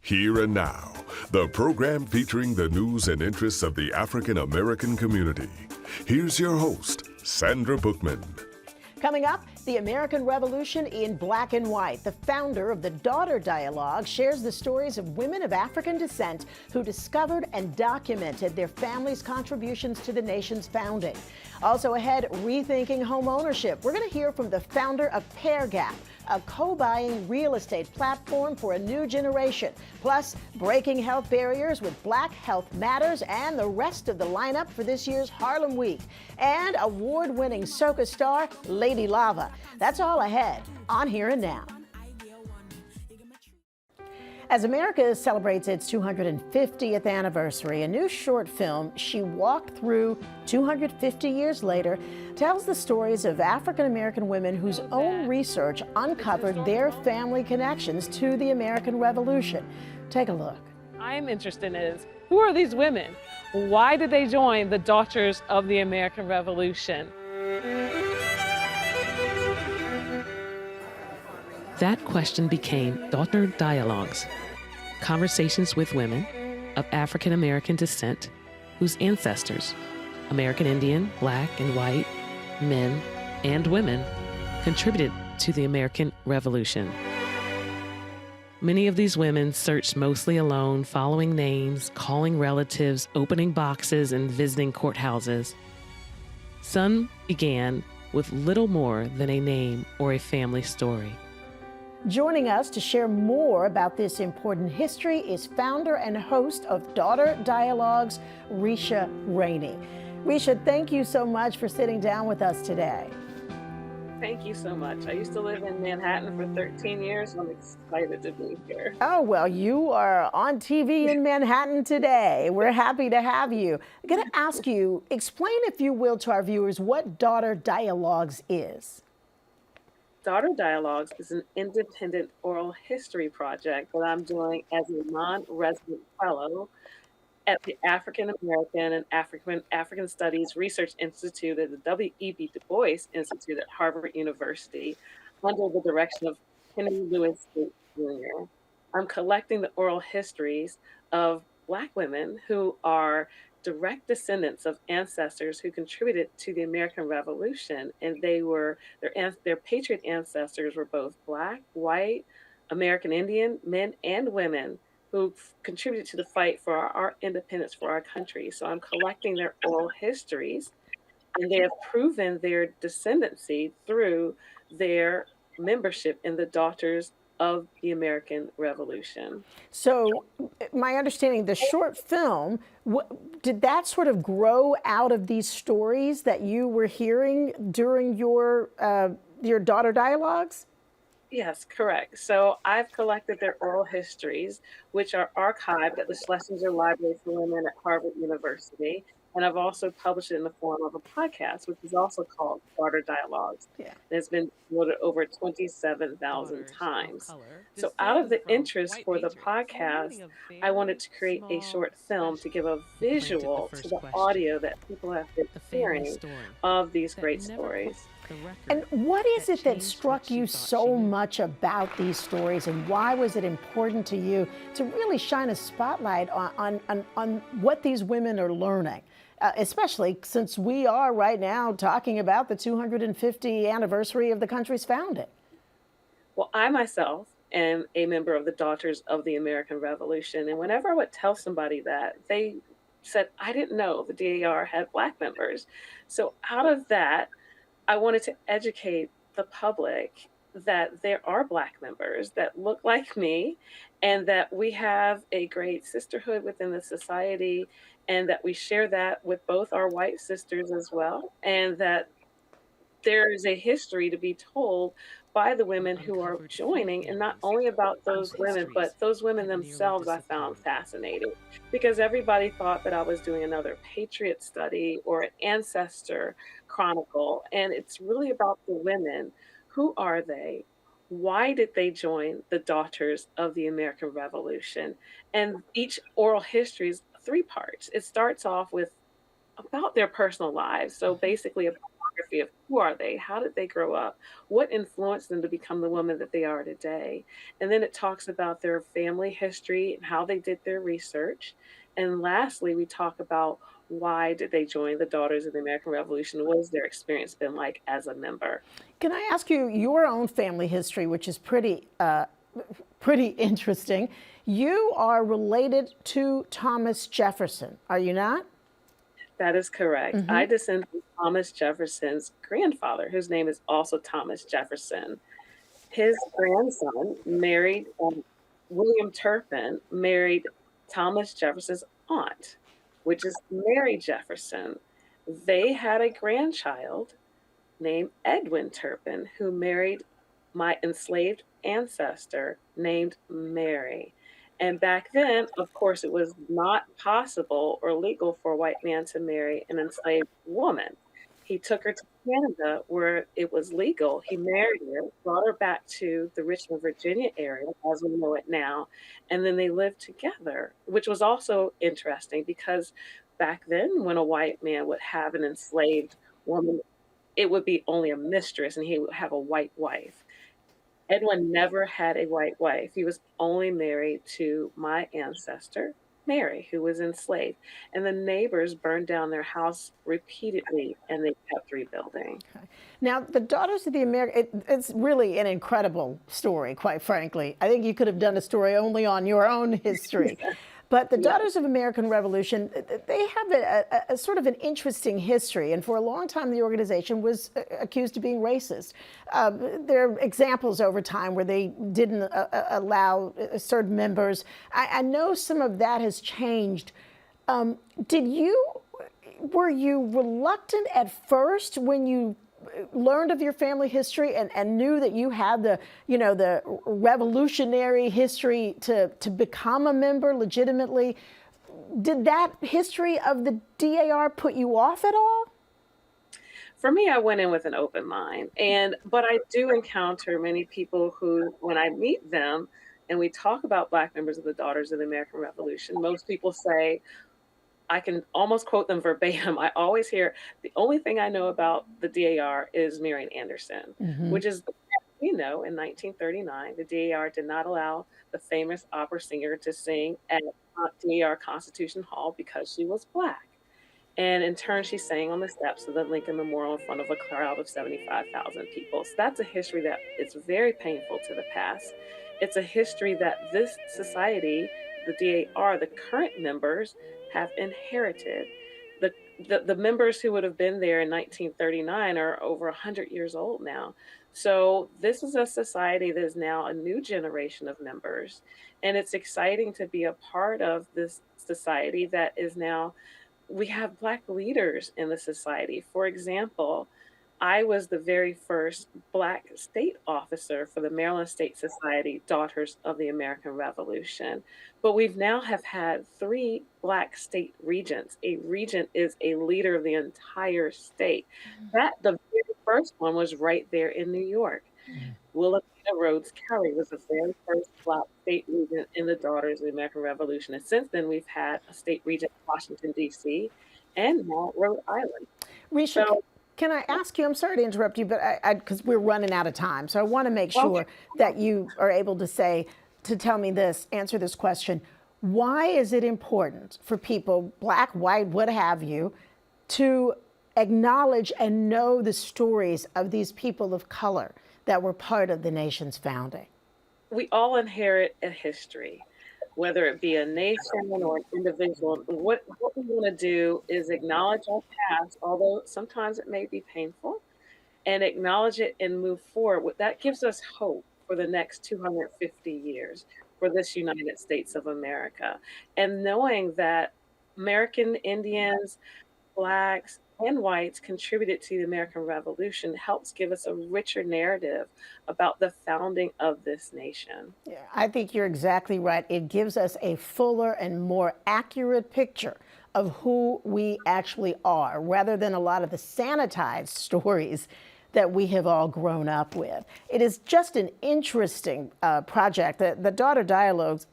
Here and Now, the program featuring the news and interests of the African American community. Here's your host, Sandra Bookman. Coming up, the American Revolution in Black and White. The founder of the Daughter Dialogue shares the stories of women of African descent who discovered and documented their families' contributions to the nation's founding. Also ahead, rethinking home ownership. We're going to hear from the founder of Pairgap, a co-buying real estate platform for a new generation. Plus, breaking health barriers with Black Health Matters and the rest of the lineup for this year's Harlem Week. And award-winning Soca Star Lady Lava. That's all ahead on Here and Now. As America celebrates its 250th anniversary, a new short film, She Walked Through 250 Years Later, tells the stories of African American women whose own research uncovered their family connections to the American Revolution. Take a look. I'm interested in who are these women? Why did they join the Daughters of the American Revolution? That question became Daughter Dialogues, conversations with women of African American descent whose ancestors, American Indian, Black and white, men and women, contributed to the American Revolution. Many of these women searched mostly alone, following names, calling relatives, opening boxes, and visiting courthouses. Some began with little more than a name or a family story. Joining us to share more about this important history is founder and host of Daughter Dialogues, Risha Rainey. Risha, thank you so much for sitting down with us today. Thank you so much. I used to live in Manhattan for 13 years, and I'm excited to be here. Oh, well, you are on TV in Manhattan today. We're happy to have you. I'm going to ask you, explain, if you will, to our viewers what Daughter Dialogues is. Daughter Dialogues is an independent oral history project that I'm doing as a non-resident fellow at the African American and African Studies Research Institute at the W.E.B. Du Bois Institute at Harvard University under the direction of Henry Louis Gates Jr. I'm collecting the oral histories of Black women who are direct descendants of ancestors who contributed to the American Revolution, and their patriot ancestors were both Black, white, American Indian, men and women who contributed to the fight for our independence for our country. So I'm collecting their oral histories, and they have proven their descendancy through their membership in the Daughters of the American Revolution. So my understanding, the short film, did that sort of grow out of these stories that you were hearing during your Daughter Dialogues? Yes, correct. So I've collected their oral histories, which are archived at the Schlesinger Library for Women at Harvard University. And I've also published it in the form of a podcast, which is also called Daughter Dialogues. Yeah. It's been downloaded over 27,000 times. So out of the interest for the podcast, I wanted to create a short film to give a visual to the audio that people have been hearing of these great stories. And what is it that struck you so much about these stories, and why was it important to you to really shine a spotlight on what these women are learning? Especially since we are right now talking about the 250th anniversary of the country's founding. Well, I myself am a member of the Daughters of the American Revolution. And whenever I would tell somebody that, they said, I didn't know the DAR had Black members. So out of that, I wanted to educate the public that there are Black members that look like me, and that we have a great sisterhood within the society, and that we share that with both our white sisters as well, and that there is a history to be told by the women who are joining, and not only about those women, but those women themselves I found fascinating, because everybody thought that I was doing another patriot study or an ancestor chronicle, and it's really about the women. Who are they? Why did they join the Daughters of the American Revolution? And each oral history is 3 parts. It starts off with about their personal lives. So basically about biography of who are they, how did they grow up, what influenced them to become the women that they are today. And then it talks about their family history and how they did their research. And lastly, we talk about why did they join the Daughters of the American Revolution? What has their experience been like as a member? Can I ask you your own family history, which is pretty interesting? You are related to Thomas Jefferson, are you not? That is correct. I descend from Thomas Jefferson's grandfather, whose name is also Thomas Jefferson. His grandson married William Turpin, married Thomas Jefferson's aunt, which is Mary Jefferson. They had a grandchild named Edwin Turpin, who married my enslaved ancestor named Mary. And back then, of course, it was not possible or legal for a white man to marry an enslaved woman. He took her to Canada where it was legal. He married her, brought her back to the Richmond, Virginia area, as we know it now, and then they lived together, which was also interesting because back then, when a white man would have an enslaved woman, it would be only a mistress and he would have a white wife. Edwin never had a white wife. He was only married to my ancestor, Mary, who was enslaved. And the neighbors burned down their house repeatedly, and they kept rebuilding. Okay. Now, the Daughters of the American, it's really an incredible story, quite frankly. I think you could have done a story only on your own history. But the Daughters of American Revolution, they have a sort of an interesting history. And for a long time, the organization was accused of being racist. There are examples over time where they didn't allow certain members. I know some of that has changed. Were you reluctant at first when you learned of your family history and knew that you had the revolutionary history to become a member legitimately? Did that history of the DAR put you off at all? For me, I went in with an open mind, but I do encounter many people who, when I meet them and we talk about Black members of the Daughters of the American Revolution, most people say, I can almost quote them verbatim. I always hear, the only thing I know about the DAR is Marian Anderson, which is, in 1939, the DAR did not allow the famous opera singer to sing at DAR Constitution Hall because she was Black. And in turn, she sang on the steps of the Lincoln Memorial in front of a crowd of 75,000 people. So that's a history that is very painful to the past. It's a history that this society, the DAR, the current members, have inherited. The members who would have been there in 1939 are over 100 years old now. So this is a society that is now a new generation of members. And it's exciting to be a part of this society that is now, we have Black leaders in the society. For example, I was the very first Black state officer for the Maryland State Society Daughters of the American Revolution. But we've now have had 3 Black state regents. A regent is a leader of the entire state. The very first one was right there in New York. Wilhelmina Rhodes Kelly was the very first Black state regent in the Daughters of the American Revolution. And since then, we've had a state regent in Washington, D.C. and now Rhode Island. Risha, can I ask you, I'm sorry to interrupt you, but because we're running out of time, so I want to make sure that you are able to tell me this, answer this question. Why is it important for people, Black, white, what have you, to acknowledge and know the stories of these people of color that were part of the nation's founding? We all inherit a history, whether it be a nation or an individual. What we want to do is acknowledge our past, although sometimes it may be painful, and acknowledge it and move forward. That gives us hope for the next 250 years for this United States of America. And knowing that American Indians, Blacks, and whites contributed to the American Revolution helps give us a richer narrative about the founding of this nation. Yeah, I think you're exactly right. It gives us a fuller and more accurate picture of who we actually are, rather than a lot of the sanitized stories that we have all grown up with. It is just an interesting project. The Daughter Dialogues,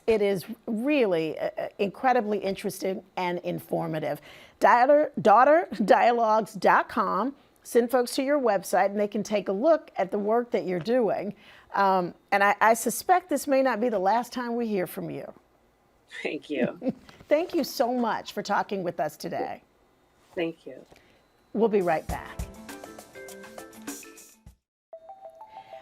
it is really incredibly interesting and informative. Daughterdialogues.com. Send folks to your website and they can take a look at the work that you're doing. And I suspect this may not be the last time we hear from you. Thank you. Thank you so much for talking with us today. Thank you. We'll be right back.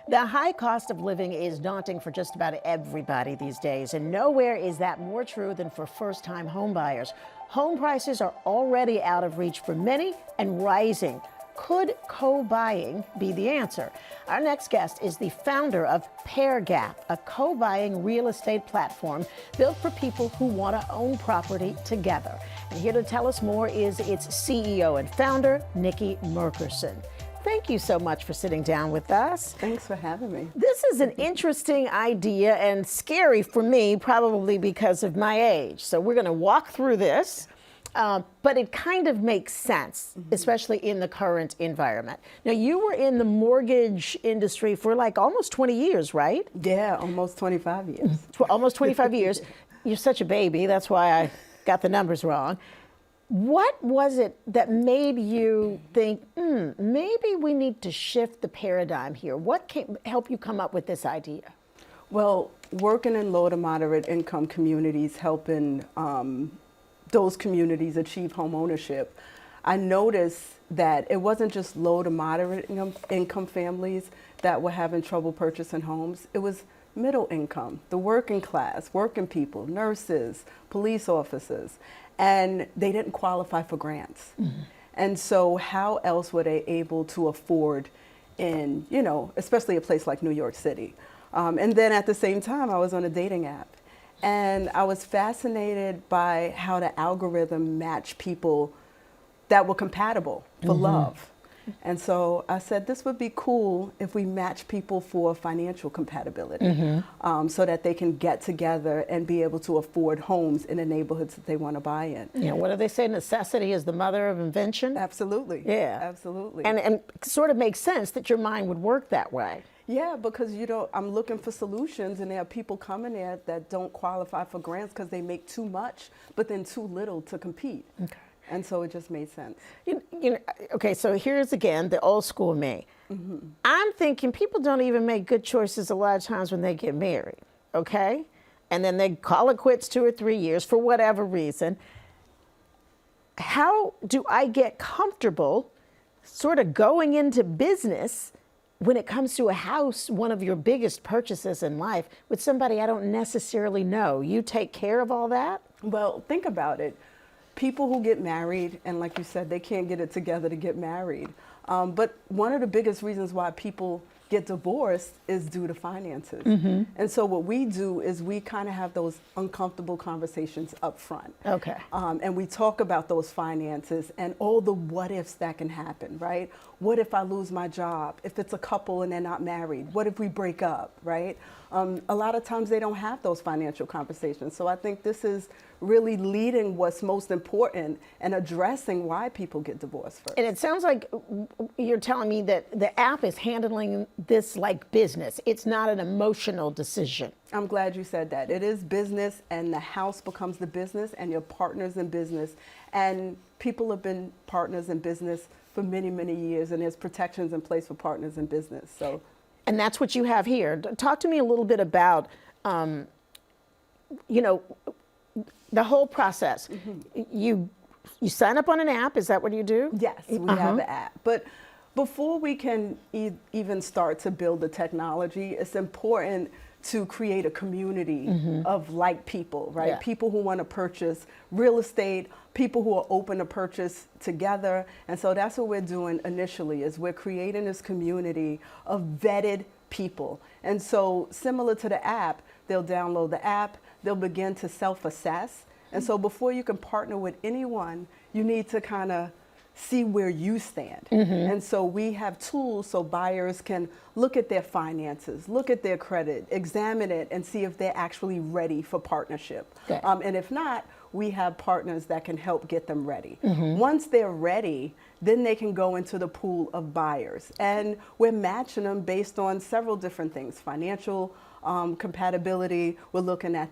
The high cost of living is daunting for just about everybody these days, and nowhere is that more true than for first-time homebuyers. Home prices are already out of reach for many and rising. Could co-buying be the answer? Our next guest is the founder of Pairgap, a co-buying real estate platform built for people who want to own property together. And here to tell us more is its CEO and founder, Nikki Merkerson. Thank you so much for sitting down with us. Thanks for having me. This is an interesting idea and scary for me, probably because of my age. So we're going to walk through this. But it kind of makes sense, especially in the current environment. Now, you were in the mortgage industry for like almost 20 years, right? Yeah, almost 25 years. Almost 25 years. You're such a baby. That's why I got the numbers wrong. What was it that made you think, maybe we need to shift the paradigm here? What helped you come up with this idea? Well, working in low to moderate income communities, helping those communities achieve home ownership, I noticed that it wasn't just low to moderate income families that were having trouble purchasing homes. It was middle income, the working class, working people, nurses, police officers, and they didn't qualify for grants. And so how else were they able to afford in, especially a place like New York City? And then at the same time, I was on a dating app. And I was fascinated by how the algorithm matched people that were compatible for love. And so I said, this would be cool if we match people for financial compatibility, so that they can get together and be able to afford homes in the neighborhoods that they want to buy in. Yeah, what do they say? Necessity is the mother of invention? Absolutely. Yeah. Absolutely. And sort of makes sense that your mind would work that way. Yeah, because I'm looking for solutions, and there are people coming there that don't qualify for grants because they make too much, but then too little to compete. Okay. And so it just made sense. Okay, so here's again the old school me. I'm thinking people don't even make good choices a lot of times when they get married, okay? And then they call it quits 2 or 3 years for whatever reason. How do I get comfortable sort of going into business when it comes to a house, one of your biggest purchases in life, with somebody I don't necessarily know? You take care of all that? Well, think about it. People who get married, and like you said, they can't get it together to get married. But one of the biggest reasons why people get divorced is due to finances. And so what we do is we kind of have those uncomfortable conversations up front. Okay. And we talk about those finances and all the what ifs that can happen, right? What if I lose my job? If it's a couple and they're not married? What if we break up, right? A lot of times they don't have those financial conversations. So I think this is really leading what's most important and addressing why people get divorced first. And it sounds like you're telling me that the app is handling this like business. It's not an emotional decision. I'm glad you said that. It is business, and the house becomes the business, and your partners in business. And people have been partners in business for many, many years, and there's protections in place for partners in business. So. And that's what you have here. Talk to me a little bit about, the whole process. You sign up on an app, is that what you do? Yes, we have an app. But before we can even start to build the technology, it's important to create a community of like people, right? Yeah. People who want to purchase real estate, people who are open to purchase together. And so that's what we're doing initially, is we're creating this community of vetted people. And so similar to the app, they'll download the app, they'll begin to self-assess. And so before you can partner with anyone, you need to kind of see where you stand. And so we have tools so buyers can look at their finances, look at their credit, examine it, and see if they're actually ready for partnership. Okay. And if not, we have partners that can help get them ready. Once they're ready, then they can go into the pool of buyers. And we're matching them based on several different things: financial compatibility, we're looking at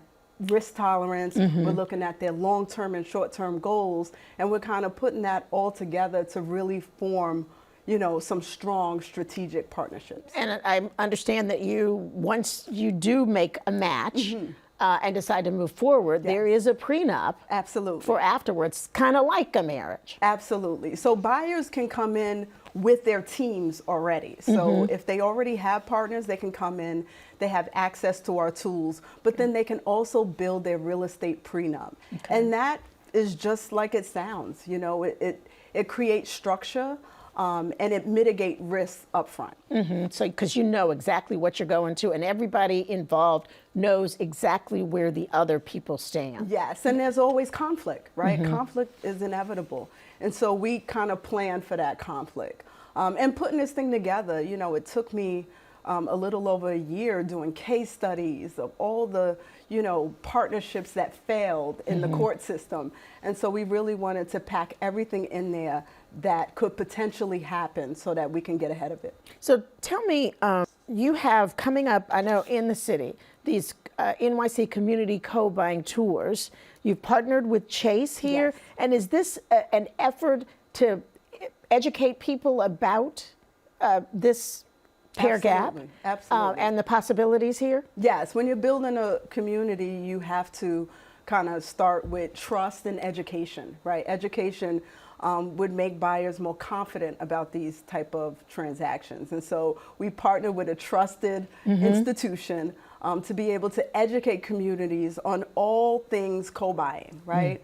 risk tolerance, we're looking at their long-term and short-term goals, and we're kind of putting that all together to really form, you know, some strong strategic partnerships. And I understand that once you do make a match and decide to move forward, there is a prenup. Absolutely. For afterwards, kind of like a marriage. Absolutely. So buyers can come in with their teams already. So if they already have partners, they can come in, they have access to our tools, but then they can also build their real estate prenup. And that is just like it sounds, you know, it creates structure and it mitigates risks up front. So, because you know exactly what you're going to, and everybody involved knows exactly where the other people stand. Yes, and there's always conflict, right? Conflict is inevitable. And so we kind of plan for that conflict. And putting this thing together, you know, it took me a little over a year doing case studies of all the, you know, partnerships that failed in the court system. And so we really wanted to pack everything in there that could potentially happen so that we can get ahead of it. So tell me, you have coming up, I know, in the city, these NYC community co-buying tours. You've partnered with Chase here. Yes. And is this an effort to educate people about this Pairgap Absolutely. and the possibilities here? Yes, when you're building a community, you have to kind of start with trust and education, right? Education would make buyers more confident about these type of transactions. And so we partner with a trusted institution to be able to educate communities on all things co-buying, right?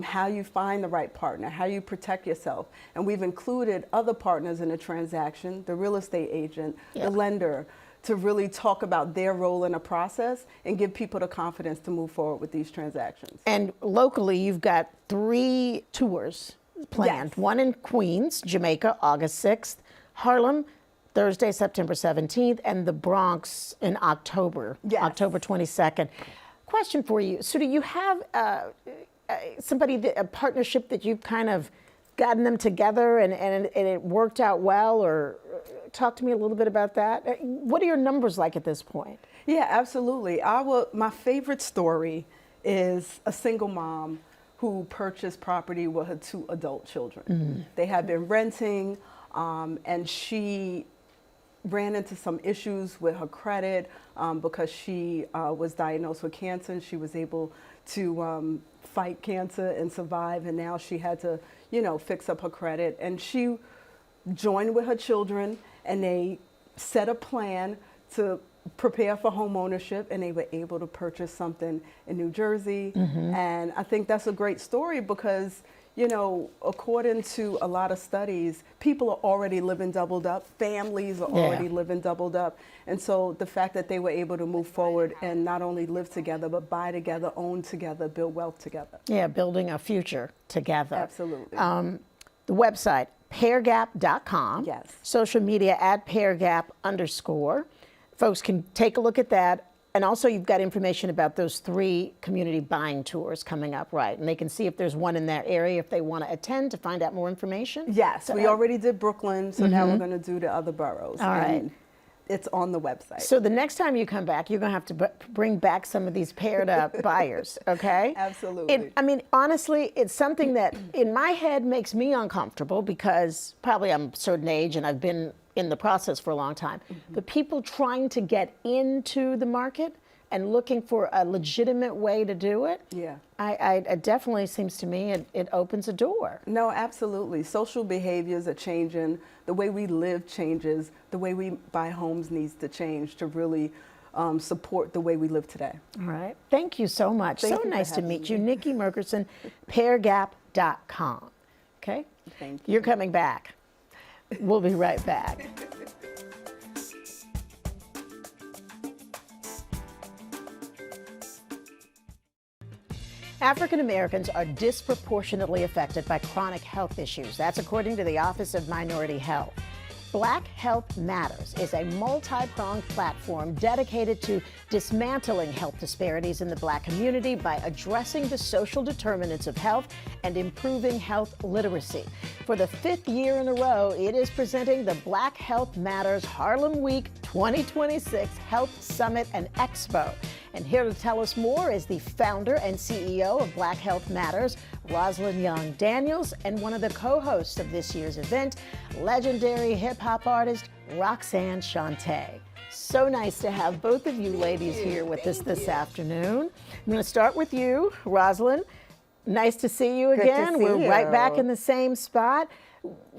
How you find the right partner, how you protect yourself. And we've included other partners in the transaction, the real estate agent, the lender, to really talk about their role in the process and give people the confidence to move forward with these transactions. And locally, you've got 3 tours planned. Yes. One in Queens, Jamaica, August 6th, Harlem, Thursday, September 17th, and the Bronx in October, October 22nd. Question for you. So do you have a partnership that you've kind of gotten them together and it worked out well? Or talk to me a little bit about that. What are your numbers like at this point? Yeah, absolutely. My favorite story is a single mom who purchased property with her 2 adult children. They had been renting, and she ran into some issues with her credit because she was diagnosed with cancer, and she was able to fight cancer and survive, and now she had to, you know, fix up her credit. And she joined with her children, and they set a plan to prepare for home ownership, and they were able to purchase something in New Jersey. And I think that's a great story because, you know, according to a lot of studies, people are already living doubled up, families are already living doubled up. And so the fact that they were able to move forward and not only live together, but buy together, own together, build wealth together. Yeah, building a future together. Absolutely. The website, pairgap.com. Yes. Social media @pairgap_. Folks can take a look at that. And also you've got information about those 3 community buying tours coming up, right? And they can see if there's one in their area if they want to attend to find out more information. Yes, we already did Brooklyn, so now we're going to do the other boroughs. All right. And it's on the website. So the next time you come back, you're going to have to bring back some of these paired up buyers, okay? Absolutely. I mean, honestly, it's something that in my head makes me uncomfortable because probably I'm a certain age and I've been in the process for a long time. But people trying to get into the market and looking for a legitimate way to do it, it definitely seems to me it opens a door. No, absolutely. Social behaviors are changing. The way we live changes. The way we buy homes needs to change to really support the way we live today. All right. Thank you so much. Thank so you nice for to having meet you. me. Nikki Merkerson, Pairgap.com. Okay? Thank you. You're coming back. We'll be right back. African Americans are disproportionately affected by chronic health issues. That's according to the Office of Minority Health. Black Health Matters is a multi-pronged platform dedicated to dismantling health disparities in the Black community by addressing the social determinants of health and improving health literacy. For the 5th year in a row, it is presenting the Black Health Matters Harlem Week 2026 Health Summit and Expo. And here to tell us more is the founder and CEO of Black Health Matters, Rosalind Young Daniels, and one of the co-hosts of this year's event, legendary hip-hop artist Roxanne Shante. So nice to have both of you ladies here with us this afternoon. I'm going to start with you, Rosalind. Nice to see you again. We're right back in the same spot.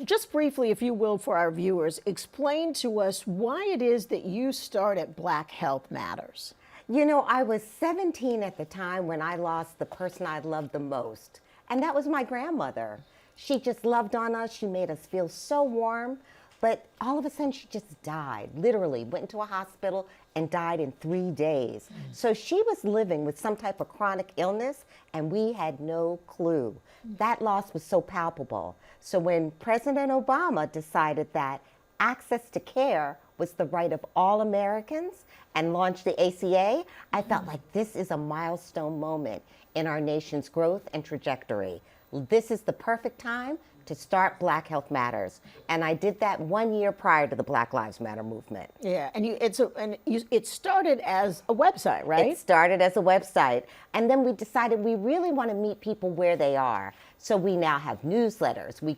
Just briefly, if you will, for our viewers, explain to us why it is that you started Black Health Matters. You know, I was 17 at the time when I lost the person I loved the most, and that was my grandmother. She just loved on us. She made us feel so warm, but all of a sudden she just died, literally went into a hospital and died in 3 days. So she was living with some type of chronic illness, and we had no clue. That loss was so palpable. So when President Obama decided that access to care was the right of all Americans and launched the ACA, I felt like this is a milestone moment in our nation's growth and trajectory. This is the perfect time to start Black Health Matters. And I did that 1 year prior to the Black Lives Matter movement. Yeah, and it started as a website, right? It started as a website. And then we decided we really want to meet people where they are. So we now have newsletters. We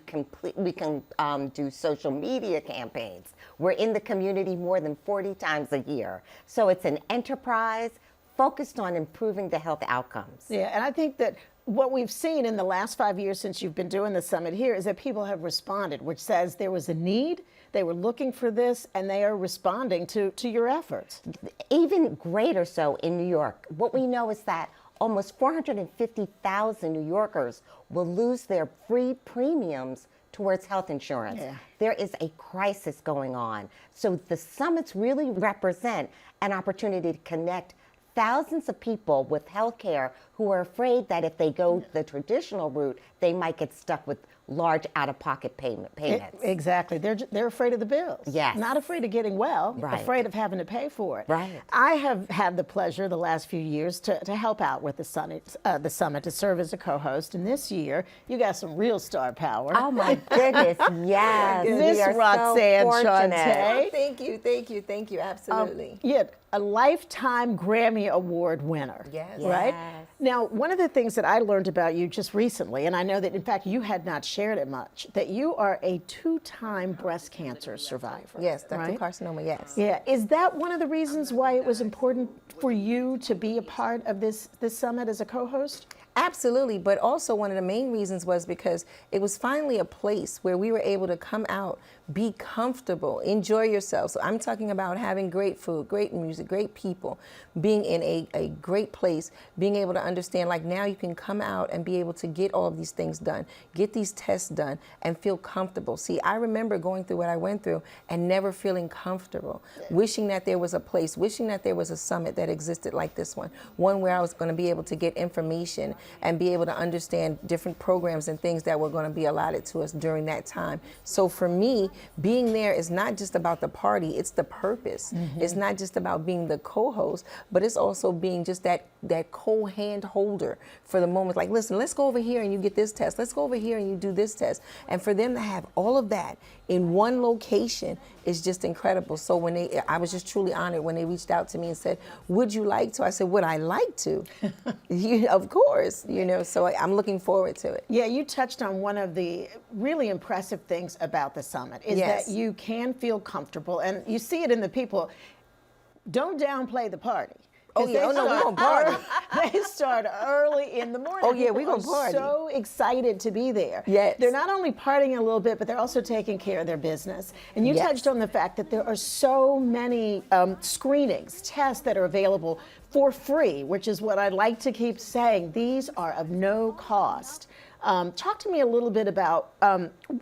can do social media campaigns. We're in the community more than 40 times a year. So it's an enterprise focused on improving the health outcomes. Yeah, and I think that what we've seen in the last 5 years since you've been doing the summit here is that people have responded, which says there was a need, they were looking for this, and they are responding to your efforts. Even greater so in New York. What we know is that almost 450,000 New Yorkers will lose their free premiums towards health insurance. Yeah. There is a crisis going on. So the summits really represent an opportunity to connect thousands of people with health care who are afraid that if they go the traditional route, they might get stuck with large out-of-pocket payments. Exactly. They're afraid of the bills. Yes. Not afraid of getting well, right. Afraid of having to pay for it. Right. I have had the pleasure the last few years to help out with the summit, to serve as a co-host. And this year, you got some real star power. Oh my goodness, yes. Miss Roxanne Shante. Oh, thank you, absolutely. A Lifetime Grammy Award winner. Yes. Right? Yes. Now, one of the things that I learned about you just recently, and I know that in fact you had not shared it much, that you are a 2-time breast cancer survivor. Yes, ductal right? carcinoma, yes. Yeah, is that one of the reasons why it was important for you to be a part of this summit as a co-host? Absolutely, but also one of the main reasons was because it was finally a place where we were able to come out, be comfortable, enjoy yourself. So I'm talking about having great food, great music, great people, being in a great place, being able to understand, like now you can come out and be able to get all of these things done, get these tests done, and feel comfortable. See, I remember going through what I went through and never feeling comfortable, wishing that there was a place, wishing that there was a summit that existed like this one where I was going to be able to get information and be able to understand different programs and things that were going to be allotted to us during that time. So for me, being there is not just about the party, it's the purpose. Mm-hmm. It's not just about being the co-host, but it's also being just that co-hand holder for the moment. Like, listen, let's go over here and you get this test. Let's go over here and you do this test. And for them to have all of that in one location is just incredible. So I was just truly honored when they reached out to me and said, would you like to? I said, would I like to? Of course, so I'm looking forward to it. Yeah, you touched on one of the really impressive things about the summit is that you can feel comfortable, and you see it in the people. Don't downplay the party. Oh yeah, we're gonna party. They start early in the morning. Oh yeah, we're gonna party. So excited to be there. Yes. They're not only partying a little bit, but they're also taking care of their business. And you touched on the fact that there are so many screenings, tests that are available for free, which is what I like to keep saying. These are of no cost. Talk to me a little bit about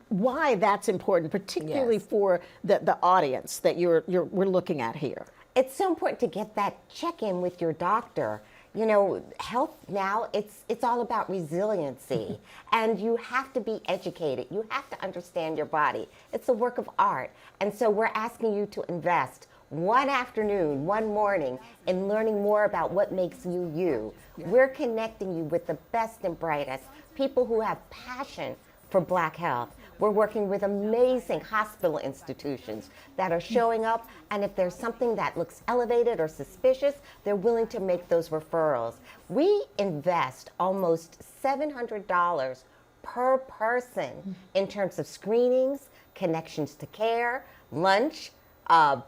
why that's important, particularly for the audience that we're looking at here. It's so important to get that check-in with your doctor. you know, health now, it's all about resiliency. And you have to be educated. You have to understand your body. It's a work of art. And so we're asking you to invest one afternoon, one morning, in learning more about what makes you you. We're connecting you with the best and brightest, people who have passion for Black health. We're working with amazing hospital institutions that are showing up, and if there's something that looks elevated or suspicious, they're willing to make those referrals. We invest almost $700 per person in terms of screenings, connections to care, lunch,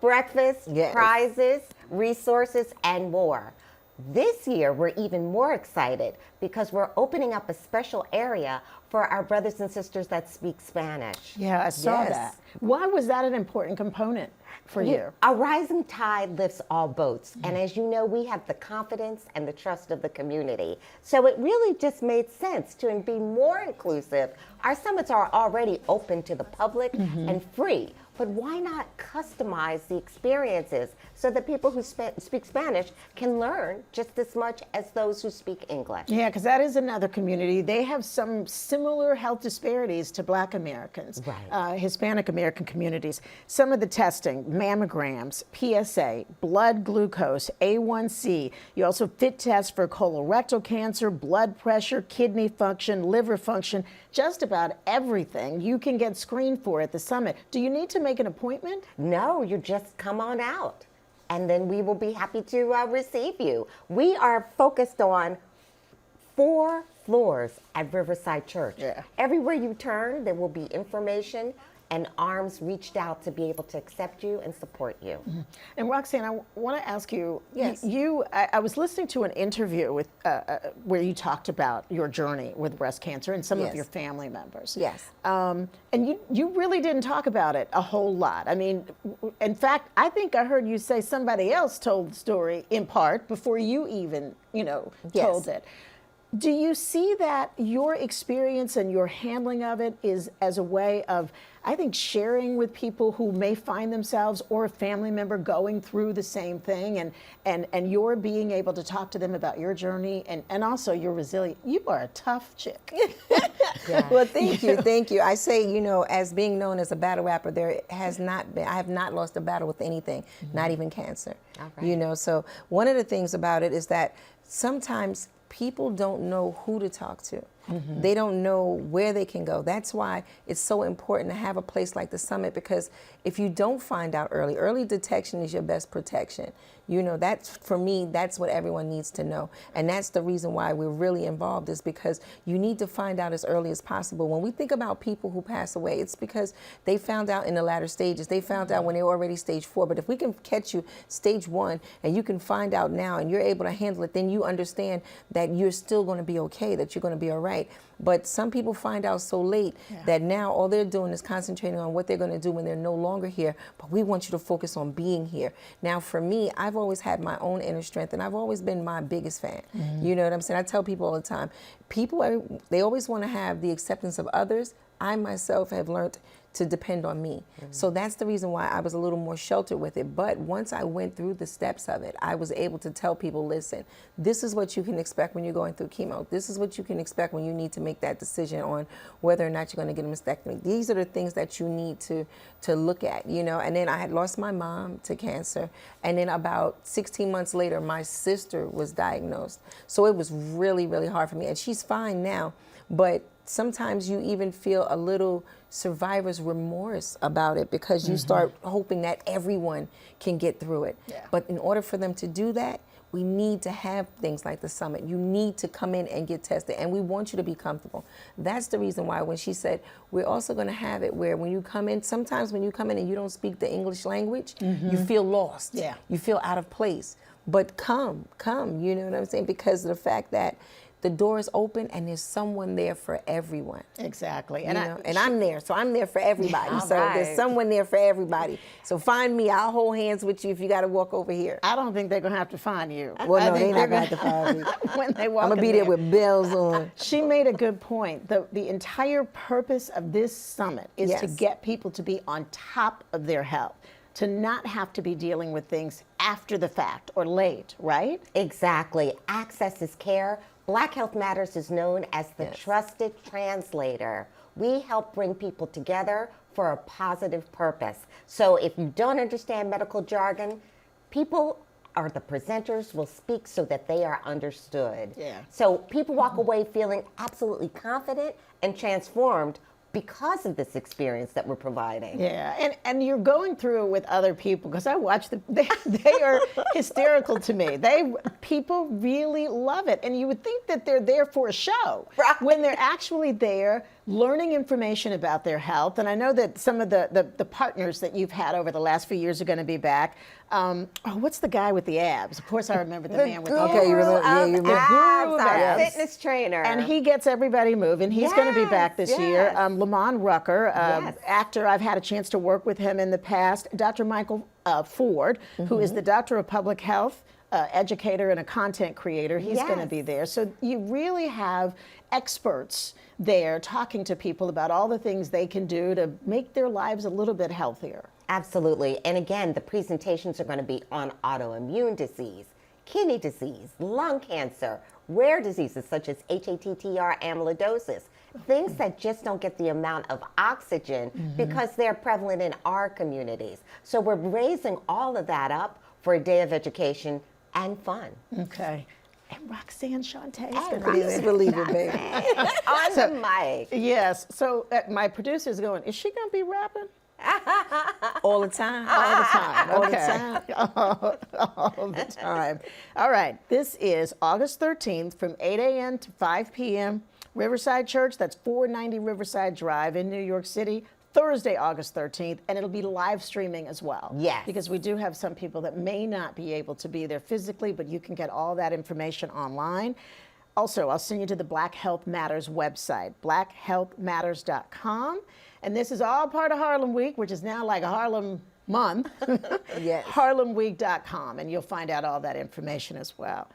breakfast, prizes, resources, and more. This year, we're even more excited because we're opening up a special area for our brothers and sisters that speak Spanish. Yeah, I saw that. Why was that an important component for you? A rising tide lifts all boats. And as you know, we have the confidence and the trust of the community. So it really just made sense to be more inclusive. Our summits are already open to the public and free. But why not customize the experiences so that people who speak Spanish can learn just as much as those who speak English? Yeah, because that is another community. They have some similar health disparities to Black Americans, Hispanic American communities. Some of the testing, mammograms, PSA, blood glucose, A1C. You also fit test for colorectal cancer, blood pressure, kidney function, liver function, just about everything you can get screened for at the summit. Do you need to make an appointment? No, you just come on out, and then we will be happy to receive you. We are focused on 4 floors at Riverside Church. Everywhere you turn, there will be information and arms reached out to be able to accept you and support you. And Roxanne, I want to ask you, I was listening to an interview with where you talked about your journey with breast cancer and some of your family members. And you really didn't talk about it a whole lot. I mean, in fact, I think I heard you say somebody else told the story in part before you even, told it. Do you see that your experience and your handling of it is as a way of, I think, sharing with people who may find themselves or a family member going through the same thing, and you're being able to talk to them about your journey and also your resilience? You are a tough chick. Well, thank you. I say, as being known as a battle rapper, there has not been, I have not lost a battle with anything, not even cancer. So one of the things about it is that sometimes people don't know who to talk to. They don't know where they can go. That's why it's so important to have a place like the Summit, because if you don't find out early detection is your best protection. That's, for me, that's what everyone needs to know. And that's the reason why we're really involved, is because you need to find out as early as possible. When we think about people who pass away, it's because they found out in the latter stages. They found out when they were already stage 4. But if we can catch you stage 1 and you can find out now and you're able to handle it, then you understand that you're still going to be okay, that you're going to be all right. But some people find out so late that now all they're doing is concentrating on what they're going to do when they're no longer here. But we want you to focus on being here. Now, for me, I've always had my own inner strength, and I've always been my biggest fan. You know what I'm saying? I tell people all the time, people, they always want to have the acceptance of others. I myself have learned to depend on me. So that's the reason why I was a little more sheltered with it. But once I went through the steps of it, I was able to tell people, listen, this is what you can expect when you're going through chemo. This is what you can expect when you need to make that decision on whether or not you're going to get a mastectomy. These are the things that you need to look at, And then I had lost my mom to cancer. And then about 16 months later, my sister was diagnosed. So it was really, really hard for me. And she's fine now. But sometimes you even feel a little survivor's remorse about it, because you start hoping that everyone can get through it. But in order for them to do that, we need to have things like the Summit. You need to come in and get tested, and we want you to be comfortable. That's the reason why when she said, we're also going to have it where when you come in, sometimes when you come in and you don't speak the English language, you feel lost. You feel out of place. But come, you know what I'm saying? Because of the fact that the door is open and there's someone there for everyone. Exactly. And I'm there. So I'm there for everybody. So there's someone there for everybody. So find me. I'll hold hands with you if you got to walk over here. I don't think they're going to have to find you. Well, no, they're not going to have to find me. When they walk I'm going to be there with bells on. She made a good point. The entire purpose of this summit is to get people to be on top of their health, to not have to be dealing with things after the fact or late, right? Exactly. Access is care. Black Health Matters is known as the trusted translator. We help bring people together for a positive purpose. So if you don't understand medical jargon, people or the presenters will speak so that they are understood. Yeah. So people walk away feeling absolutely confident and transformed because of this experience that we're providing. Yeah, and you're going through it with other people, because I watch them. They are hysterical to me. People really love it, and you would think that they're there for a show, Right. when they're actually there learning information about their health. And I know that some of the partners that you've had over the last few years are going to be back. What's the guy with the abs? Of course, I remember the man with the abs. Okay, you remember? Yeah, you remember. guru of Our abs. fitness trainer. And he gets everybody moving. He's going to be back this year. Yes. Lamont Rucker, Yes. actor. I've had a chance to work with him in the past. Dr. Michael Ford, who is the doctor of public health, educator and a content creator. He's going to Yes. be there. So you really have experts there talking to people about all the things they can do to make their lives a little bit healthier. Absolutely. And again, the presentations are going to be on autoimmune disease, kidney disease, lung cancer, rare diseases such as hATTR amyloidosis, things that just don't get the amount of oxygen because they're prevalent in our communities. So we're raising all of that up for a day of education and fun. Okay. And Roxanne Shante is And going to be there. Please believe it, baby. On the mic. Yes. So my producer's going, is she going to be rapping? All the time. All the time. All the Okay. time. All the time. All right. This is August 13th from 8 a.m. to 5 p.m. Riverside Church. That's 490 Riverside Drive in New York City. Thursday, August 13th, and it'll be live streaming as well. Yes. Because we do have some people that may not be able to be there physically, but you can get all that information online. Also, I'll send you to the Black Health Matters website, blackhealthmatters.com. And this is all part of Harlem Week, which is now like a Harlem month. Yes. HarlemWeek.com, and you'll find out all that information as well.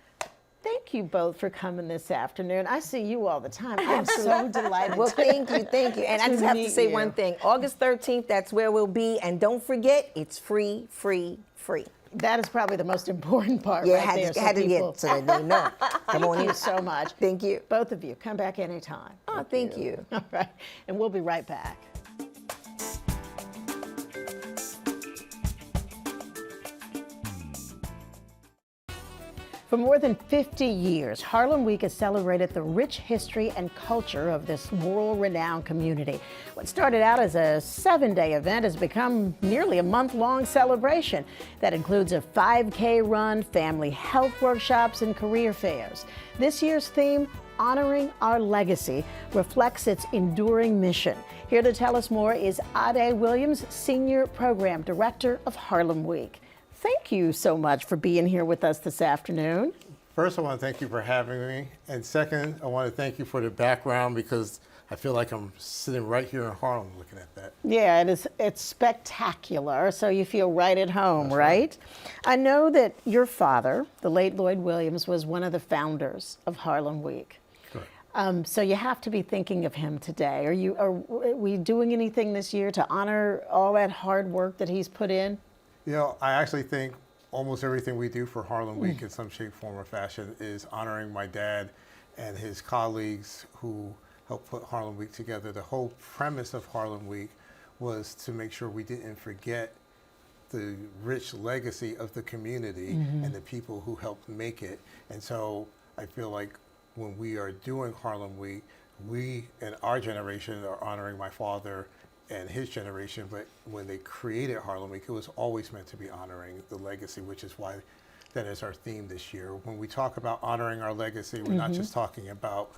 Thank you both for coming this afternoon. I see you all the time. I'm so delighted. Well, thank you, thank you. And I just have to meet say you. one thing. August 13th, that's where we'll be. And don't forget, it's free, free, free. That is probably the most important part Yeah, right there. had to people- get so that they know. Come on Thank you in. so much. Thank you. Both of you, come back anytime. Oh, thank you. All right, and we'll be right back. For more than 50 years, Harlem Week has celebrated the rich history and culture of this world-renowned community. What started out as a 7-day event has become nearly a month-long celebration that includes a 5K run, family health workshops, and career fairs. This year's theme, Honoring Our Legacy, reflects its enduring mission. Here to tell us more is Ade Williams, Senior Program Director of Harlem Week. Thank you so much for being here with us this afternoon. First, I want to thank you for having me. And second, I want to thank you for the background because I feel like I'm sitting right here in Harlem looking at that. Yeah, it's spectacular, so you feel right at home, right? I know that your father, the late Lloyd Williams, was one of the founders of Harlem Week. Correct. So you have to be thinking of him today. Are we doing anything this year to honor all that hard work that he's put in? You know, I actually think almost everything we do for Harlem Week in some shape, form, or fashion is honoring my dad and his colleagues who helped put Harlem Week together. The whole premise of Harlem Week was to make sure we didn't forget the rich legacy of the community and the people who helped make it. And so I feel like when we are doing Harlem Week, we in our generation are honoring my father and his generation, but when they created Harlem Week, it was always meant to be honoring the legacy, which is why that is our theme this year. When we talk about honoring our legacy, we're not just talking about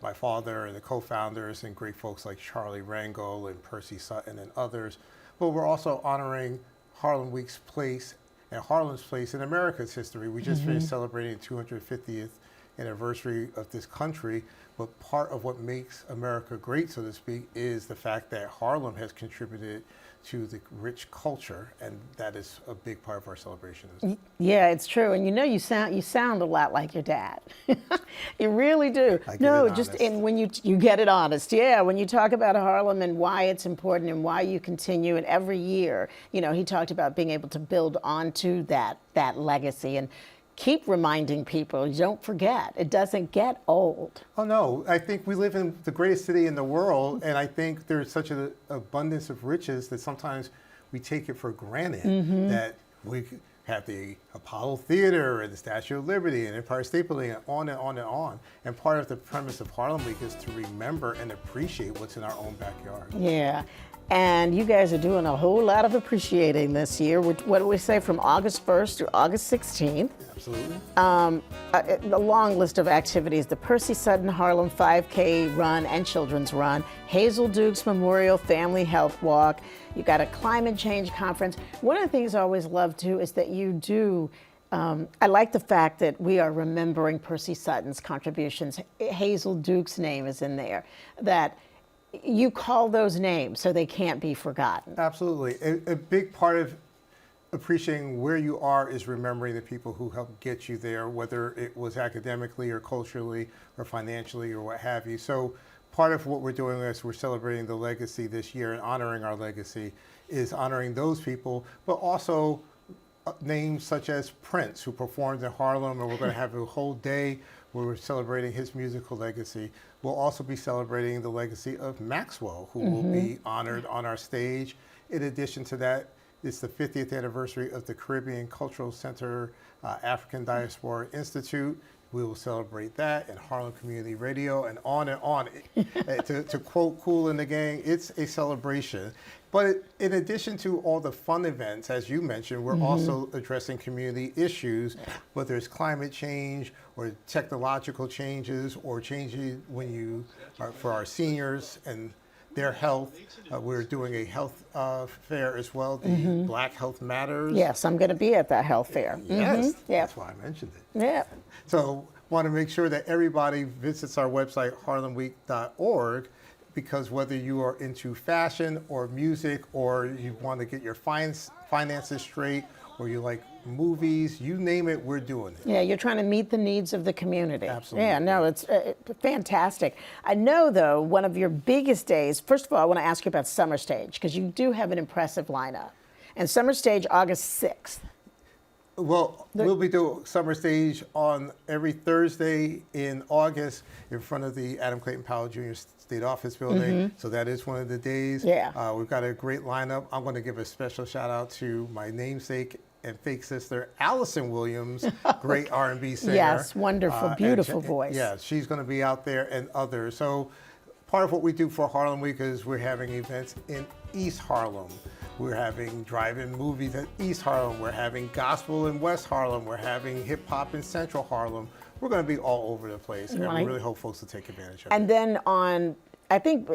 my father and the co-founders and great folks like Charlie Rangel and Percy Sutton and others, but we're also honoring Harlem Week's place and Harlem's place in America's history. We just finished celebrating the 250th anniversary of this country. But part of what makes America great, so to speak, is the fact that Harlem has contributed to the rich culture, and that is a big part of our celebration. Yeah, it's true. And you sound a lot like your dad. You really do. I get it just honest. and when you get it honest. Yeah, when you talk about Harlem and why it's important and why you continue, and every year, he talked about being able to build onto that legacy and keep reminding people, don't forget, it doesn't get old. Oh no, I think we live in the greatest city in the world, and I think there's such an abundance of riches that sometimes we take it for granted that we have the Apollo Theater and the Statue of Liberty and Empire State Building and on and on and on. And part of the premise of Harlem Week is to remember and appreciate what's in our own backyard. Yeah. And you guys are doing a whole lot of appreciating this year. What do we say, from August 1st to August 16th? Absolutely. The long list of activities: the Percy Sutton Harlem 5K run and children's run, Hazel Dukes Memorial Family Health Walk. You got a climate change conference. One of the things I always love too is that you do. I like the fact that we are remembering Percy Sutton's contributions. Hazel Duke's name is in there. That you call those names so they can't be forgotten. Absolutely. A big part of appreciating where you are is remembering the people who helped get you there, whether it was academically or culturally or financially or what have you. So part of what we're doing as we're celebrating the legacy this year and honoring our legacy is honoring those people, but also names such as Prince, who performed in Harlem, and we're going to have a whole day where we're celebrating his musical legacy. We'll also be celebrating the legacy of Maxwell, who will be honored on our stage. In addition to that, it's the 50th anniversary of the Caribbean Cultural Center African Diaspora Institute. We will celebrate that, and Harlem Community Radio, and on and on. To quote Kool and the Gang, it's a celebration. But in addition to all the fun events, as you mentioned, we're also addressing community issues, whether it's climate change or technological changes or changing when you are for our seniors and their health. We're doing a health fair as well, the Black Health Matters. Yes, I'm going to be at that health fair. Yes, Yeah. that's why I mentioned it. Yeah. So want to make sure that everybody visits our website, harlemweek.org, because whether you are into fashion or music, or you want to get your finances straight, or you like movies, you name it, we're doing it. Yeah, you're trying to meet the needs of the community. Absolutely. Yeah, no, it's fantastic. I know, though, one of your biggest days, first of all, I want to ask you about Summer Stage, because you do have an impressive lineup. And Summer Stage, August 6th. Well, we'll be doing Summer Stage on every Thursday in August in front of the Adam Clayton Powell Jr. State Office Building. So that is one of the days. Yeah. We've got a great lineup. I'm going to give a special shout out to my namesake and fake sister, Allison Williams, great R&B singer. Yes, wonderful, beautiful voice. Yeah, she's going to be out there, and others. So part of what we do for Harlem Week is we're having events in East Harlem. We're having drive-in movies at East Harlem. We're having gospel in West Harlem. We're having hip-hop in Central Harlem. We're going to be all over the place, and we really hope folks will take advantage of it. And then on, I think,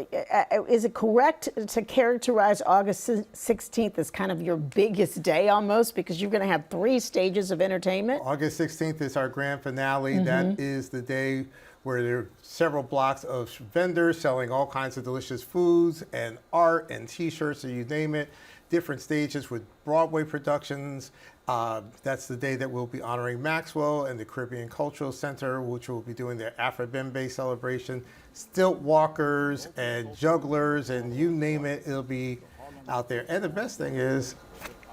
is it correct to characterize August 16th as kind of your biggest day almost, because you're going to have 3 stages of entertainment? August 16th is our grand finale. That is the day where there are several blocks of vendors selling all kinds of delicious foods and art and T-shirts, and you name it. Different stages with Broadway productions. That's the day that we'll be honoring Maxwell and the Caribbean Cultural Center, which will be doing their Afro-Bembe celebration. Stilt walkers and jugglers, and you name it, it'll be out there. And the best thing is,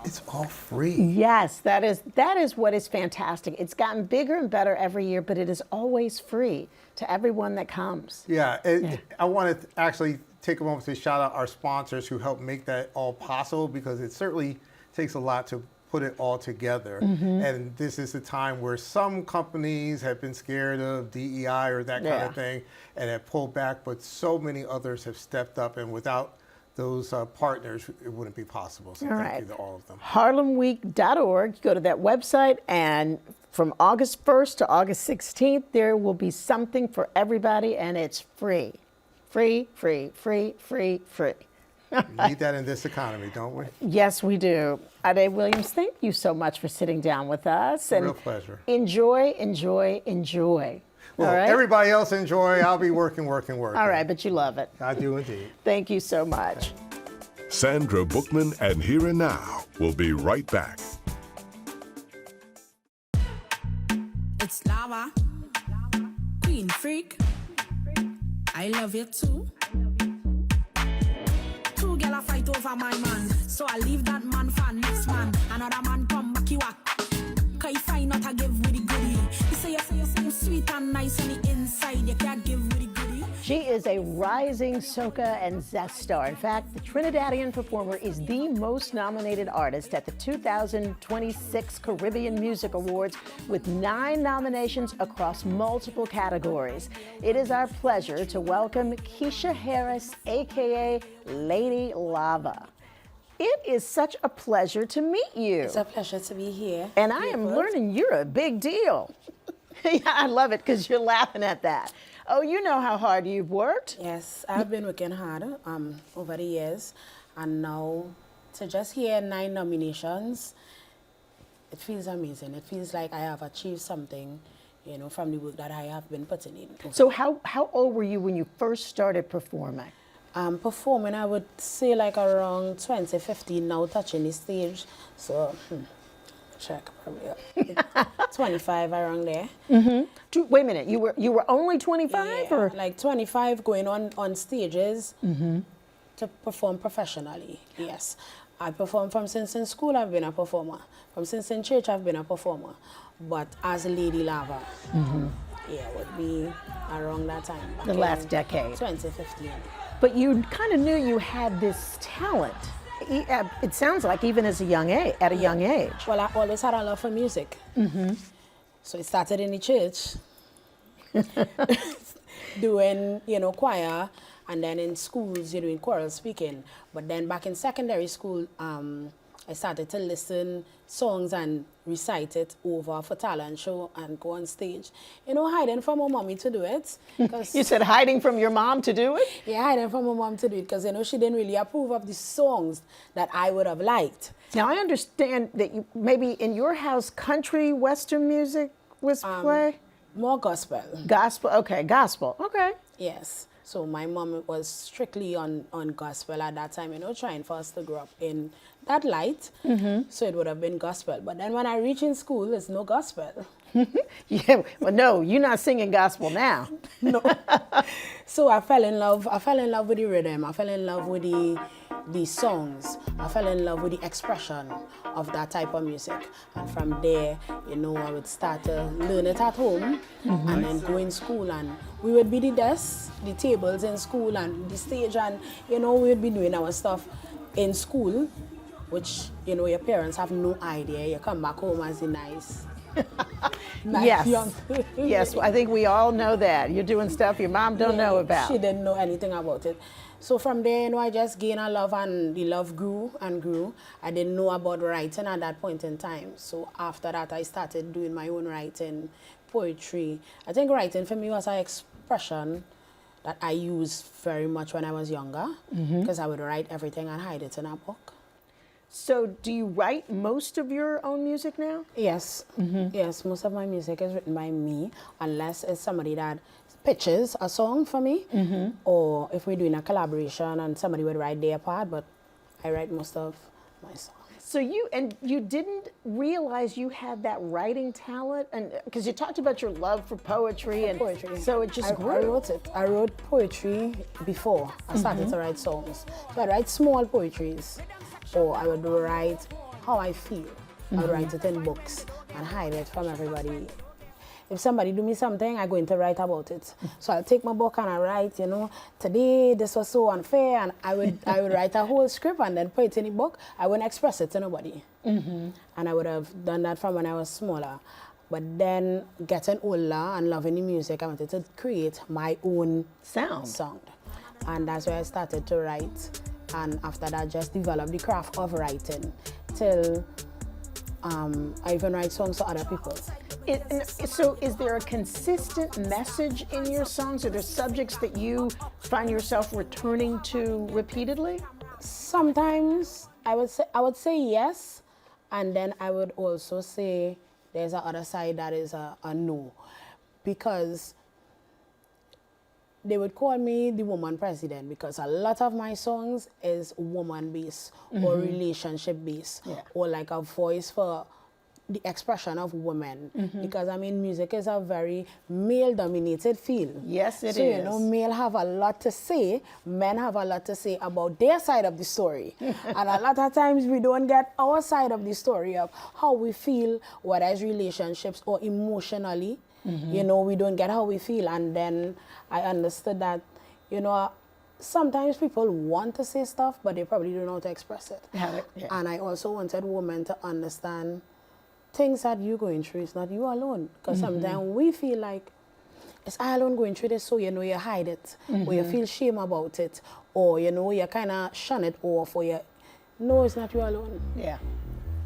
it's all free. Yes, that is what is fantastic. It's gotten bigger and better every year, but it is always free to everyone that comes. Yeah, I want to actually take a moment to shout out our sponsors who help make that all possible, because it certainly takes a lot to put it all together. And this is the time where some companies have been scared of DEI or that kind of thing and have pulled back, but so many others have stepped up, and without those partners, it wouldn't be possible. So thank you to all of them. HarlemWeek.org. You go to that website, and from August 1st to August 16th, there will be something for everybody, and it's free. Free, free, free, free, free. We need that in this economy, don't we? Yes, we do. Ade Williams, thank you so much for sitting down with us. And real pleasure. Enjoy, enjoy, enjoy. Well, All right. everybody else enjoy. I'll be working. All right, but you love it. I do indeed. Thank you so much. Sandra Bookman and Here and Now will be right back. It's Lava, Queen Freak. I love you too. Two girl a fight over my man, so I leave that man for next man. Another man come back you up. Cause you find out I give with the goodie. You say you're sweet and nice on the inside, you can't give with the goodie. She is a rising soca and zest star. In fact, the Trinidadian performer is the most nominated artist at the 2026 Caribbean Music Awards with 9 nominations across multiple categories. It is our pleasure to welcome Keisha Harris, aka Lady Lava. It is such a pleasure to meet you. It's a pleasure to be here. And I am learning you're a big deal. Yeah, I love it because you're laughing at that. Oh, you know how hard you've worked. Yes, I've been working hard over the years, and now to just hear 9 nominations, it feels amazing. It feels like I have achieved something, you know, from the work that I have been putting in. So how old were you when you first started performing? Performing, I would say like around 2015 now, touching the stage. So, check probably 25 around there. Wait a minute, you were only 25 or? Like 25 going on stages to perform professionally, yes. I perform from since in school I've been a performer. From since in church I've been a performer. But as Lady Lava, yeah, would be around that time. The last decade. 2015. But you kind of knew you had this talent. It sounds like even as a young age, at a young age. Well, I always had a love for music. So it started in the church, doing, you know, choir, and then in schools, you're doing choral speaking. But then back in secondary school, I started to listen songs and recite it over for talent show and go on stage. You know, hiding from my mommy to do it. You said hiding from your mom to do it? Yeah, hiding from my mom to do it because, you know, she didn't really approve of the songs that I would have liked. Now, I understand that you, maybe in your house, country, Western music was play? More gospel. Gospel, okay, gospel, okay. Yes. So my mom was strictly on gospel at that time, you know, trying for us to grow up in that light. So it would have been gospel. But then when I reach in school, there's no gospel. Yeah, well, no, you're not singing gospel now. No. So I fell in love with the rhythm. I fell in love with the songs. I fell in love with the expression of that type of music. And from there, you know, I would start to learn it at home and then go in school. And we would be the desks, the tables in school and the stage. And, you know, we would be doing our stuff in school, which, you know, your parents have no idea. You come back home as a nice Yes. young Yes, I think we all know that. You're doing stuff your mom don't know about. She didn't know anything about it. So from there, you know, I just gained a love, and the love grew and grew. I didn't know about writing at that point in time. So after that, I started doing my own writing, poetry. I think writing for me was an expression that I used very much when I was younger, because I would write everything and hide it in a book. So do you write most of your own music now? Yes, yes, most of my music is written by me, unless it's somebody that pitches a song for me, or if we're doing a collaboration and somebody would write their part, but I write most of my songs. So you didn't realize you had that writing talent, and because you talked about your love for poetry and Poetry. so it just grew. I wrote it. I wrote poetry before I started to write songs. So I write small poetries, or I would write how I feel. I would write it in books and hide it from everybody. If somebody do me something, I'm going to write about it. So I'll take my book and I write, you know, today this was so unfair, and I would write a whole script and then put it in the book. I wouldn't express it to nobody. And I would have done that from when I was smaller. But then getting older and loving the music, I wanted to create my own sound. And that's where I started to write. And after that, just developed the craft of writing till I even write songs for other people. So is there a consistent message in your songs? Are there subjects that you find yourself returning to repeatedly? Sometimes I would say yes, and then I would also say there's a other side that is a no. Because they would call me the woman president because a lot of my songs is woman based or relationship based or like a voice for the expression of women, because I mean music is a very male dominated field. Yes, it is. So you know, male have a lot to say, men have a lot to say about their side of the story. And a lot of times we don't get our side of the story of how we feel, whether it's relationships or emotionally. You know, we don't get how we feel. And then I understood that, you know, sometimes people want to say stuff, but they probably don't know how to express it. And I also wanted women to understand things that you're going through, it's not you alone. Because sometimes we feel like it's I alone going through this, so you know you hide it, or you feel shame about it, or you know you kind of shun it off, or you, no, it's not you alone. Yeah.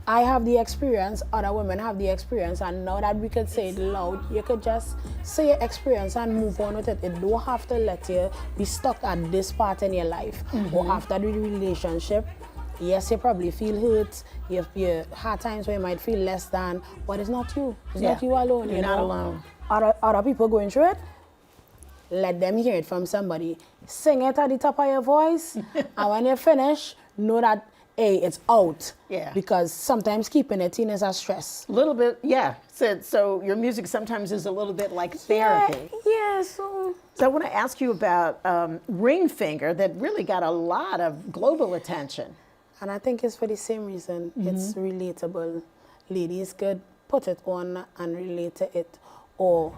I have the experience, other women have the experience, and now that we could say it loud, you could just say your experience and move on with it. It don't have to let you be stuck at this part in your life, or after the relationship. Yes, you probably feel hurt. You have times where you might feel less than, but it's not you. It's not you alone. You're not alone. Other people going through it, let them hear it from somebody. Sing it at the top of your voice, and when you finish, know that, hey, it's out. Yeah. Because sometimes keeping it in is a stress. A little bit, yeah. So your music sometimes is a little bit like therapy. Yeah, so I want to ask you about Ring Finger that really got a lot of global attention. And I think it's for the same reason. It's relatable. Ladies could put it on and relate to it. Or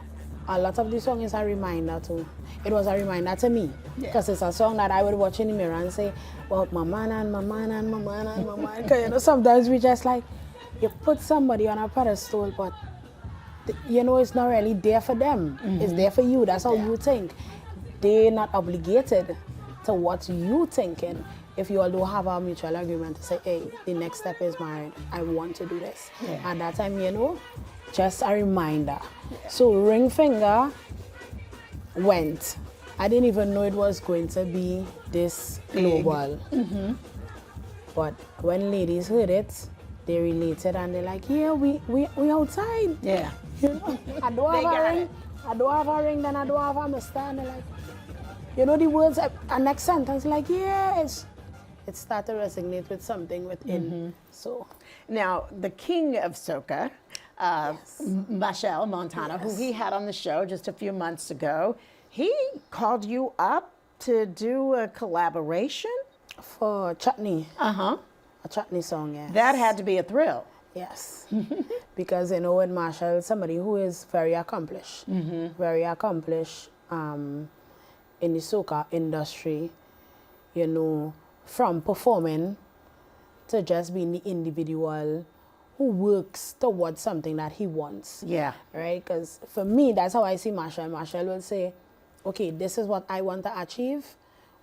a lot of the song is a reminder too. It was a reminder to me. Because it's a song that I would watch in the mirror and say, well, my man and my man and my man and my man. Because you know, sometimes we just like, you put somebody on a pedestal, but you know, it's not really there for them. It's there for you. That's how you think. They're not obligated to what you thinking. If you all do have a mutual agreement to say, hey, the next step is married, I want to do this. At that time, you know, just a reminder. So Ring Finger went. I didn't even know it was going to be this global. But when ladies heard it, they related and they're like, yeah, we outside. Yeah. You know, I don't have a ring. I don't have a ring, then I don't have a mister. And they're like, you know the words, a next sentence, like, yeah, it started to resonate with something within. So now the king of soca, Machel Montano, who he had on the show just a few months ago, he called you up to do a collaboration for Chutney. A Chutney song, yes. That had to be a thrill. Yes, because you know with Machel, somebody who is very accomplished, very accomplished in the soca industry, you know, from performing to just being the individual who works towards something that he wants. Yeah. Right? Because for me, that's how I see Machel. Machel will say, okay, this is what I want to achieve.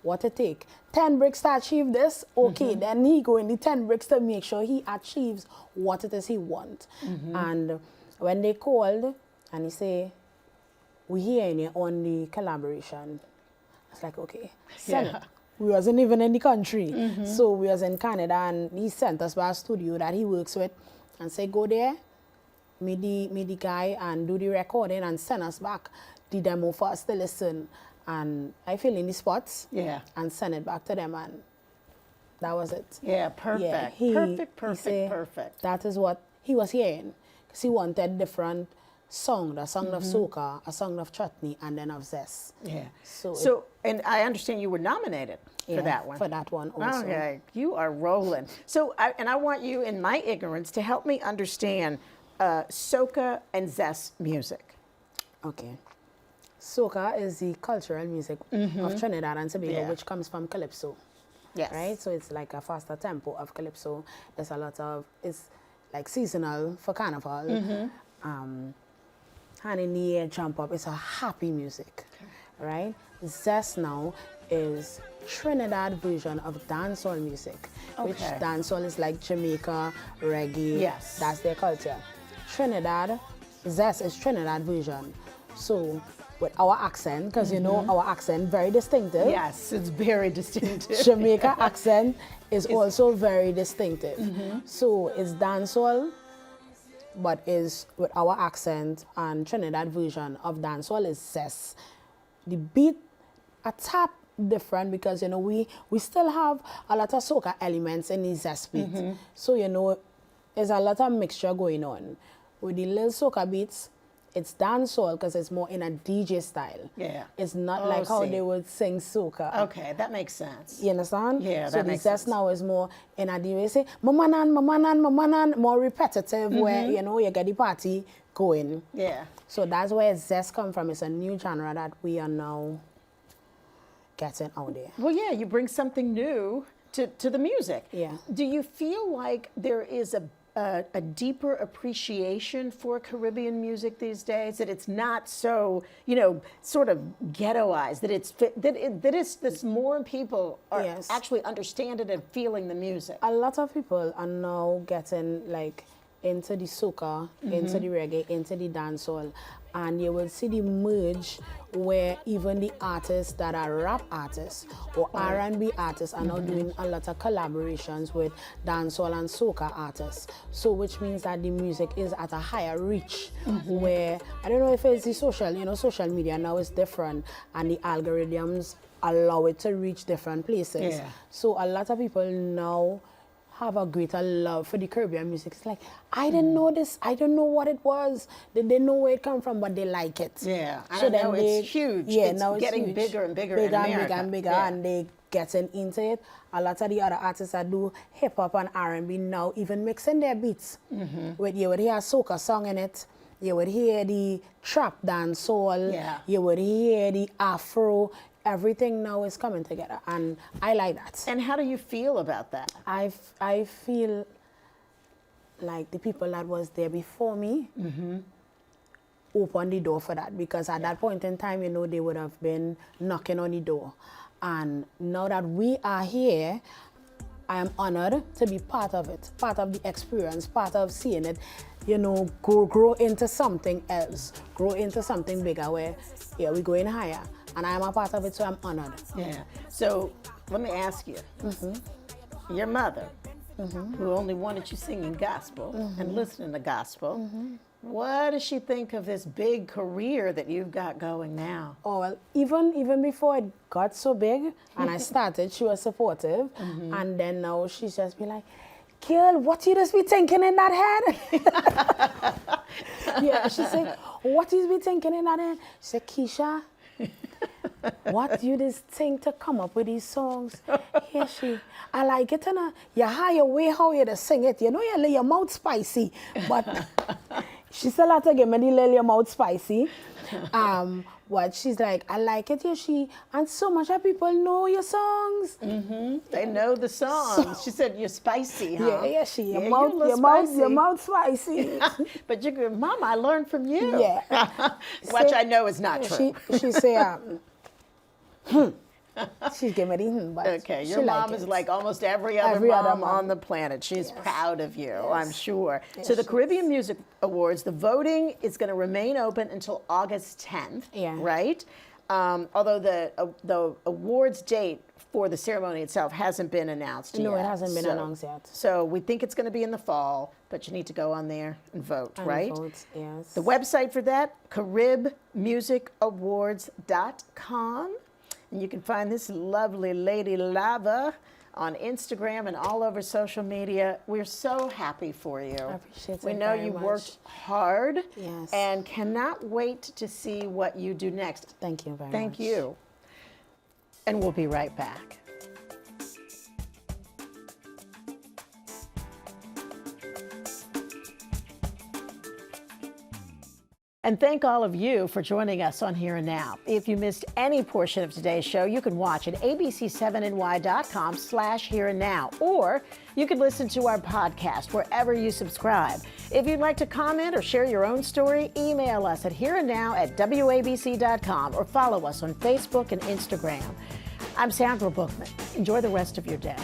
What it take? 10 bricks to achieve this? Okay, then he go in the 10 bricks to make sure he achieves what it is he wants. And when they called and he say, we hearing you on the collaboration. It's like, okay. We wasn't even in the country. So we was in Canada and he sent us by a studio that he works with and say, go there, meet the guy and do the recording and send us back the demo for us to listen. And I fill in the spots and send it back to them, and that was it. Yeah, perfect. Yeah, Perfect. That is what he was hearing. Because he wanted different song, a song of soca, a song of chutney, and then of zest. Yeah. So and I understand you were nominated for that one. For that one also. Okay, you are rolling. So, I want you, in my ignorance, to help me understand soca and zest music. Okay. Soca is the cultural music of Trinidad and Tobago, which comes from calypso. Yes. Right? So it's like a faster tempo of calypso. It's it's like seasonal for carnival. Hand in the air, jump up. It's a happy music. Right? Zest now is Trinidad version of dancehall music. Which dancehall is like Jamaica, reggae. Yes. That's their culture. Trinidad, zest is Trinidad version. So with our accent, because you know our accent very distinctive. Yes, it's very distinctive. Jamaica accent is also very distinctive. So it's dancehall, but is with our accent, and Trinidad version of dancehall is zest. The beat, a tap different because, you know, we still have a lot of soca elements in the zest beat. So, you know, there's a lot of mixture going on. With the little soca beats, it's dancehall because it's more in a DJ style. Yeah. It's not like how they would sing soca. Okay, that makes sense. You understand? Yeah, so that the makes zest sense. now is more in a DJ, say, mamanan, more repetitive, where, you know, you get the party going. Yeah. So that's where zest come from. It's a new genre that we are now getting out there. Well, yeah, you bring something new to the music. Yeah. Do you feel like there is a deeper appreciation for Caribbean music these days? That it's not so, you know, sort of ghettoized. That it's more people are actually understand it and feeling the music. A lot of people are now getting like into the soca, into the reggae, into the dancehall, and you will see the merge where even the artists that are rap artists or R&B artists are now doing a lot of collaborations with dancehall and soca artists. So which means that the music is at a higher reach where, I don't know if it's the social media now is different and the algorithms allow it to reach different places. Yeah. So a lot of people now have a greater love for the Caribbean music. It's like, I didn't know this, I don't know what it was. They didn't know where it come from, but they like it. Yeah, So I know then it's huge. Yeah, it's now it's getting huge. bigger and bigger in America. Bigger and bigger, Yeah. and they getting into it. A lot of the other artists that do hip hop and R&B now even mixing their beats. With you would hear a soca song in it. You would hear the trap dance soul. Yeah. You would hear the Afro. Everything now is coming together, and I like that. And how do you feel about that? I feel like the people that was there before me opened the door for that, because at that point in time, you know, they would have been knocking on the door. And now that we are here, I am honored to be part of it, part of the experience, part of seeing it, you know, grow into something else, grow into something bigger where, yeah, we're going higher. And I am a part of it, so I'm honored. Yeah. So let me ask you, your mother, who only wanted you singing gospel and listening to gospel, what does she think of this big career that you've got going now? Oh, well, even before it got so big and I started, she was supportive. And then now she's just be like, girl, what you just be thinking in that head? Yeah, she said, what you be thinking in that head? She said, Keisha, what you just think to come up with these songs? Here I like it, and you hire way how you to sing it. You know, you lay your mouth spicy, but she still had to give me the lay your mouth spicy. But she's like, I like it, and so much of people know your songs. They know the songs. She said, you're spicy, huh? Yeah, You're a your little mouth spicy. But your mom, I learned from you. Yeah. Which I know is not true. She say, She gave me the but okay, she your like mom it. is like almost every other mom on the planet. She's proud of you, I'm sure. Yes, So the she Caribbean Music Awards, the voting is going to remain open until August 10th, right? Although the awards date for the ceremony itself hasn't been announced yet. No, it hasn't been announced yet. So we think it's going to be in the fall, but you need to go on there and vote, right? Vote, yes. The website for that, caribmusicawards.com. And you can find this lovely Lady Lava on Instagram and all over social media. We're so happy for you. I appreciate it We know very you much. worked hard Yes. and cannot wait to see what you do next. Thank you very much. Thank you. And we'll be right back. And thank all of you for joining us on Here and Now. If you missed any portion of today's show, you can watch at abc7ny.com/hereandnow, or you can listen to our podcast wherever you subscribe. If you'd like to comment or share your own story, email us at hereandnow@wabc.com or follow us on Facebook and Instagram. I'm Sandra Bookman. Enjoy the rest of your day.